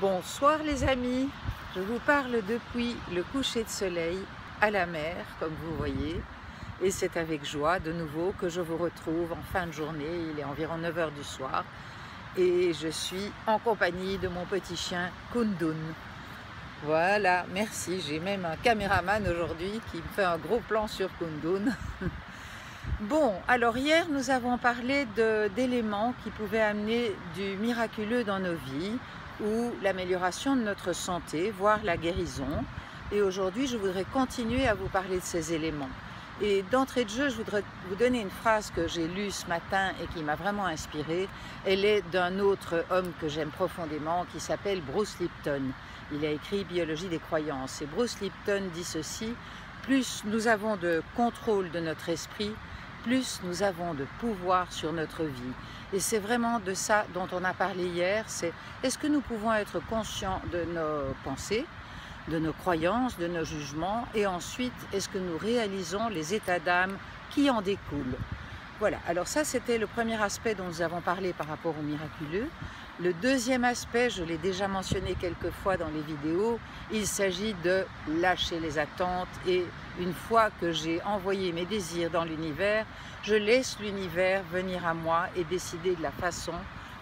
Bonsoir les amis, je vous parle depuis le coucher de soleil à la mer, comme vous voyez, et c'est avec joie de nouveau que je vous retrouve en fin de journée, il est environ 9 h du soir, et je suis en compagnie de mon petit chien Kundun. Voilà, merci, j'ai même un caméraman aujourd'hui qui me fait un gros plan sur Kundun. Bon, alors hier nous avons parlé d'éléments qui pouvaient amener du miraculeux dans nos vies ou l'amélioration de notre santé, voire la guérison. Et aujourd'hui, je voudrais continuer à vous parler de ces éléments. Et d'entrée de jeu, je voudrais vous donner une phrase que j'ai lue ce matin et qui m'a vraiment inspirée. Elle est d'un autre homme que j'aime profondément qui s'appelle Bruce Lipton. Il a écrit Biologie des croyances. Et Bruce Lipton dit ceci: plus nous avons de contrôle de notre esprit, plus nous avons de pouvoir sur notre vie. Et c'est vraiment de ça dont on a parlé hier, c'est est-ce que nous pouvons être conscients de nos pensées, de nos croyances, de nos jugements, et ensuite est-ce que nous réalisons les états d'âme qui en découlent. Voilà, alors ça c'était le premier aspect dont nous avons parlé par rapport au miraculeux. Le deuxième aspect, je l'ai déjà mentionné quelques fois dans les vidéos, il s'agit de lâcher les attentes et une fois que j'ai envoyé mes désirs dans l'univers, je laisse l'univers venir à moi et décider de la façon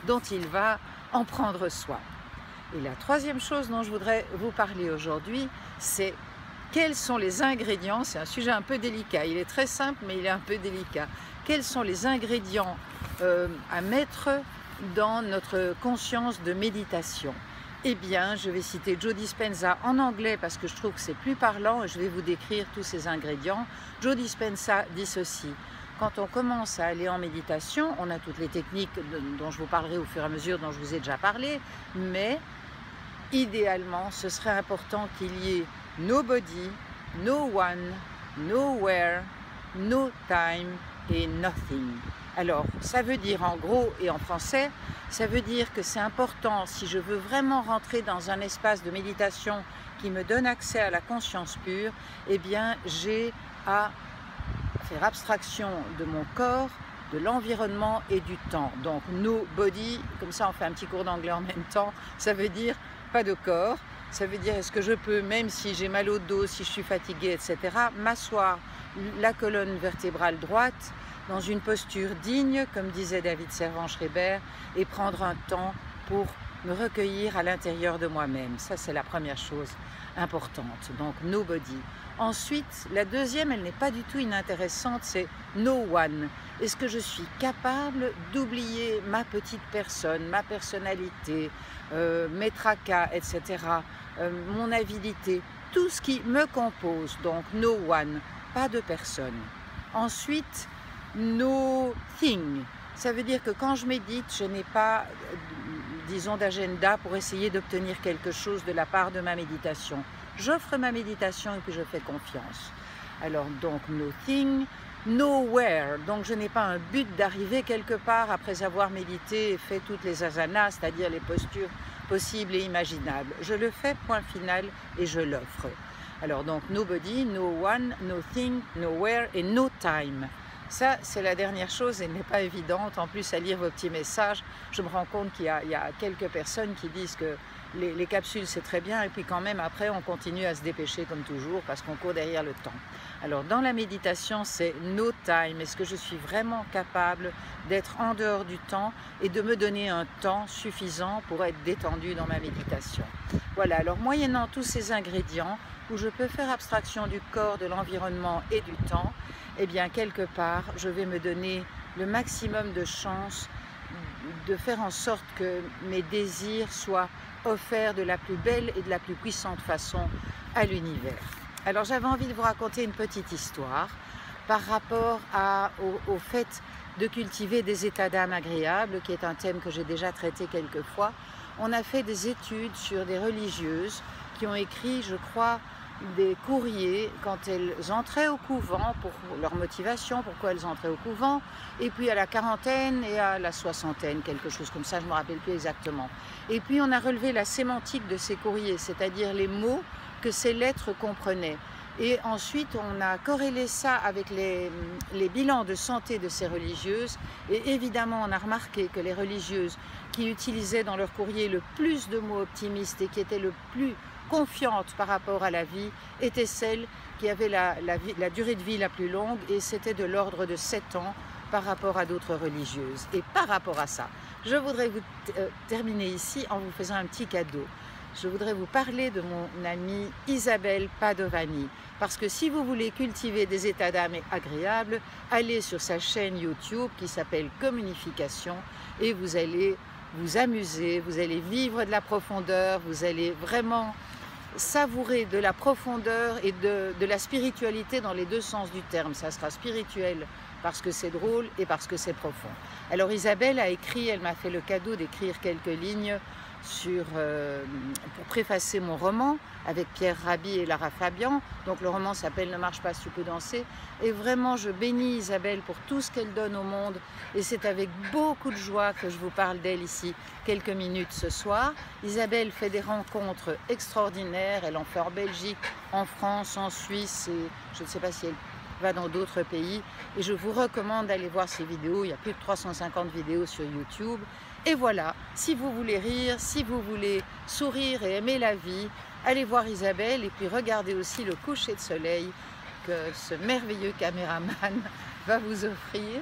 dont il va en prendre soin. Et la troisième chose dont je voudrais vous parler aujourd'hui, c'est quels sont les ingrédients, c'est un sujet un peu délicat, il est très simple mais il est un peu délicat. Quels sont les ingrédients à mettre dans notre conscience de méditation? Eh bien, je vais citer Joe Dispenza en anglais parce que je trouve que c'est plus parlant et je vais vous décrire tous ces ingrédients. Joe Dispenza dit ceci: quand on commence à aller en méditation, on a toutes les techniques dont je vous parlerai au fur et à mesure, dont je vous ai déjà parlé, mais idéalement, ce serait important qu'il y ait nobody, no one, nowhere, no time et nothing. Alors, ça veut dire en gros et en français, ça veut dire que c'est important, si je veux vraiment rentrer dans un espace de méditation qui me donne accès à la conscience pure, eh bien j'ai à faire abstraction de mon corps, de l'environnement et du temps. Donc no body, comme ça on fait un petit cours d'anglais en même temps, ça veut dire pas de corps, ça veut dire est-ce que je peux, même si j'ai mal au dos, si je suis fatiguée, etc., m'asseoir la colonne vertébrale droite, dans une posture digne, comme disait David Servan-Schreiber, et prendre un temps pour me recueillir à l'intérieur de moi-même. Ça, c'est la première chose importante. Donc, nobody. Ensuite, la deuxième, elle n'est pas du tout inintéressante, c'est no one. Est-ce que je suis capable d'oublier ma petite personne, ma personnalité, mes tracas, etc., mon avidité, tout ce qui me compose, donc no one, pas de personne. Ensuite, no thing, ça veut dire que quand je médite, je n'ai pas, disons, d'agenda pour essayer d'obtenir quelque chose de la part de ma méditation. J'offre ma méditation et puis je fais confiance. Alors donc no thing, nowhere, donc je n'ai pas un but d'arriver quelque part après avoir médité et fait toutes les asanas, c'est-à-dire les postures possibles et imaginables. Je le fais, point final, et je l'offre. Alors donc nobody, no one, no thing, nowhere et no time. Ça, c'est la dernière chose, elle n'est pas évidente. En plus, à lire vos petits messages, je me rends compte qu'il y a quelques personnes qui disent que les capsules, c'est très bien, et puis quand même, après, on continue à se dépêcher comme toujours, parce qu'on court derrière le temps. Alors, dans la méditation, c'est no time. Est-ce que je suis vraiment capable d'être en dehors du temps et de me donner un temps suffisant pour être détendu dans ma méditation? Voilà, alors moyennant tous ces ingrédients, où je peux faire abstraction du corps, de l'environnement et du temps, eh bien, quelque part, je vais me donner le maximum de chances de faire en sorte que mes désirs soient offerts de la plus belle et de la plus puissante façon à l'univers. Alors, j'avais envie de vous raconter une petite histoire par rapport au fait de cultiver des états d'âme agréables, qui est un thème que j'ai déjà traité quelques fois. On a fait des études sur des religieuses qui ont écrit, je crois, des courriers quand elles entraient au couvent pour leur motivation, pourquoi elles entraient au couvent, et puis à la quarantaine et à la soixantaine, quelque chose comme ça, je ne me rappelle plus exactement. Et puis on a relevé la sémantique de ces courriers, c'est-à-dire les mots que ces lettres comprenaient. Et ensuite, on a corrélé ça avec les bilans de santé de ces religieuses. Et évidemment, on a remarqué que les religieuses qui utilisaient dans leur courrier le plus de mots optimistes et qui étaient le plus confiantes par rapport à la vie étaient celles qui avaient la durée de vie la plus longue, et c'était de l'ordre de 7 ans par rapport à d'autres religieuses. Et par rapport à ça, je voudrais vous terminer ici en vous faisant un petit cadeau. Je voudrais vous parler de mon amie Isabelle Padovani, parce que si vous voulez cultiver des états d'âme agréables, allez sur sa chaîne YouTube qui s'appelle Communification, et vous allez vous amuser, vous allez vivre de la profondeur, vous allez vraiment savourer de la profondeur et de la spiritualité dans les deux sens du terme. Ça sera spirituel parce que c'est drôle et parce que c'est profond. Alors Isabelle a écrit, elle m'a fait le cadeau d'écrire quelques lignes pour préfacer mon roman avec Pierre Rabhi et Lara Fabian. Donc le roman s'appelle Ne marche pas si tu peux danser. Et vraiment, je bénis Isabelle pour tout ce qu'elle donne au monde. Et c'est avec beaucoup de joie que je vous parle d'elle ici quelques minutes ce soir. Isabelle fait des rencontres extraordinaires. Elle en fait en Belgique, en France, en Suisse, et je ne sais pas si elle va dans d'autres pays. Et je vous recommande d'aller voir ses vidéos. Il y a plus de 350 vidéos sur YouTube. Et voilà, si vous voulez rire, si vous voulez sourire et aimer la vie, allez voir Isabelle, et puis regardez aussi le coucher de soleil que ce merveilleux caméraman va vous offrir.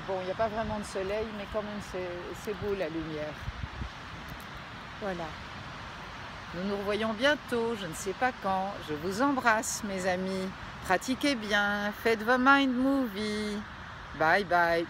Bon, il n'y a pas vraiment de soleil, mais quand même c'est beau la lumière. Voilà. Nous nous revoyons bientôt, je ne sais pas quand. Je vous embrasse mes amis. Pratiquez bien, faites vos mind movies. Bye bye.